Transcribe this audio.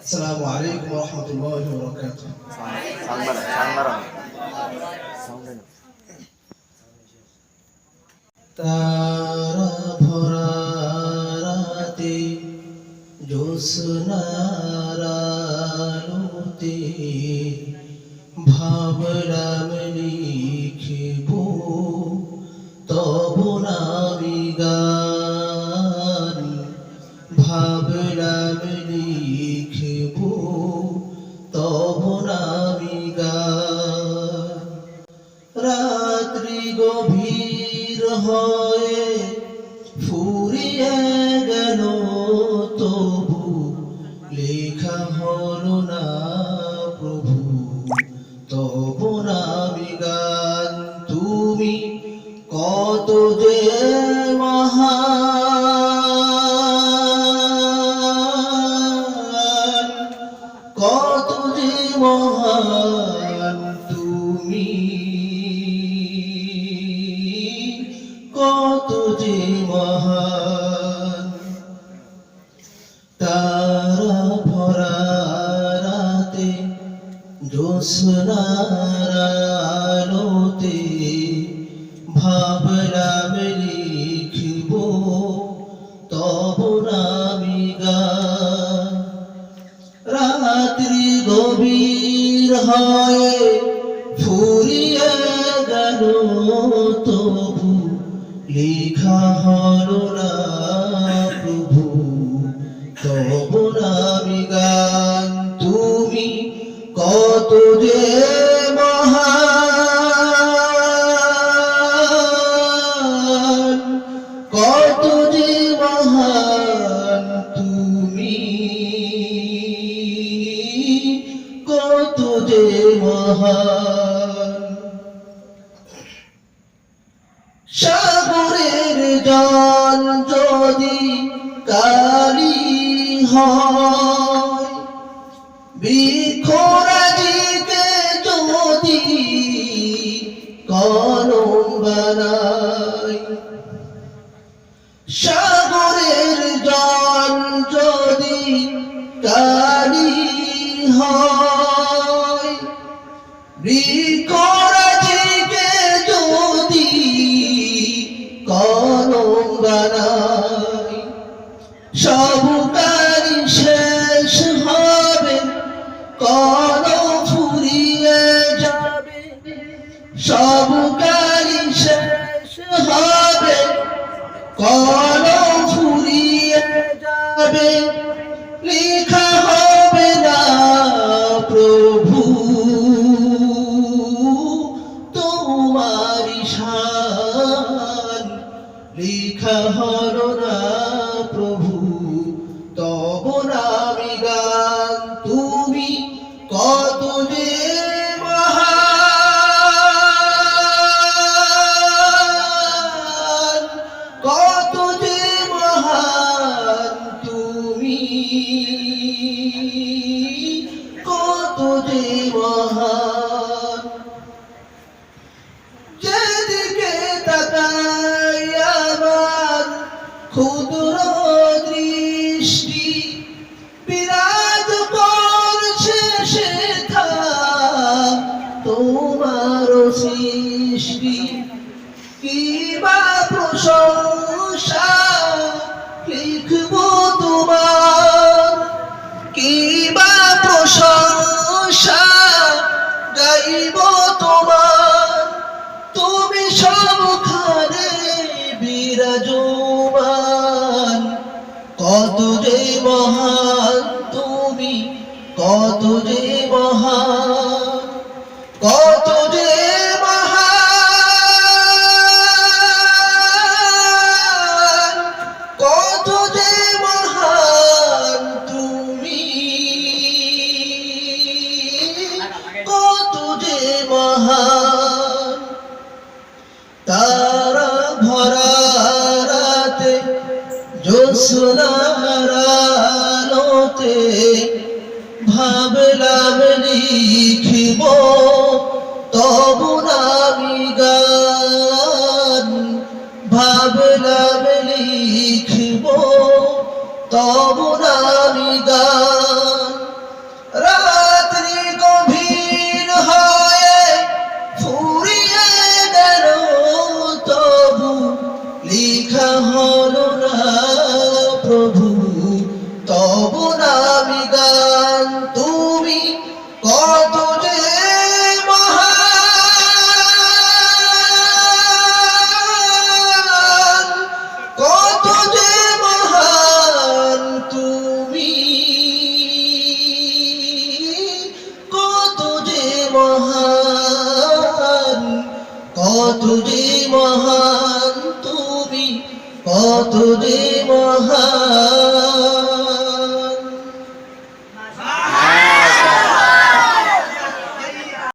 আসসালামু আলাইকুম ওয়া রাহমাতুল্লাহি ওয়া বারাকাতুহু। তারা ভরা রাতে জ্যোৎস্নার আলোতে ভাবলাম লিখিব তব নামি গান, ভাবলাম লিখিব তব নামি গান। রাত্রি গভীর হয়ে ফুরিয়ে গেল তবু লেখা হলো না প্রভু তব নামি গান। তুমি কত যে মহান, কত যে মহান তুমি, কত যে মহান। তারা ভরা রাতে জ্যোৎস্নার আলোতে ভাবলাম লিখিব তব নামি গান। রাত্রি গভীর হয়ে ফুরিয়ে গেল তবু লেখা হলো না প্রভু তব নামি গান। তুমি কত যে মহান, কত যে মহান তুমি, কত যে মহান। সাগরের জল যদি কালি হয়, বৃক্ষরাজিকে যদি কলম বানায়, সাগরের জল যদি কালি হয়, বৃক্ষরাজিকে যদি কলম বানায়, সব কালি শেষ হবে কলম ফুরিয়ে যাবে, সব কালি শেষ হবে কলম ফুরিয়ে যাবে, লেখা হবে না প্রভু তোমারি শান, লেখা হলো না প্রভু তব নামি গান। তুমি কত যে মহান, কত যে মহান তুমি, কত যে মহান। যেদিকে তাকাই আমার ক্ষুদ্র দৃষ্টি, বিরাজ করছে সেথা তোমার সৃষ্টি। কি বা প্রশংসা লিখব তোমার, কি বা প্রশংসা গাইব তোমার। তুমি সবখানে বিরাজমান, কত যে মহান তুমি, কত যে মহান, কত যে মহান, কত যে মহান তুমি, কত যে মহান। তারা ভরা রাতে জ্যোৎস্নার আলোতে ভাবলাম লিখিব তব নামি গান, ভাবলাম লিখিব তব নামি গান। প্রভু তব নামি গান। তুমি কত যে মহান, কত যে মহান তুমি, কত যে মহান, কত যে মহান তুমি, কত যে মহান।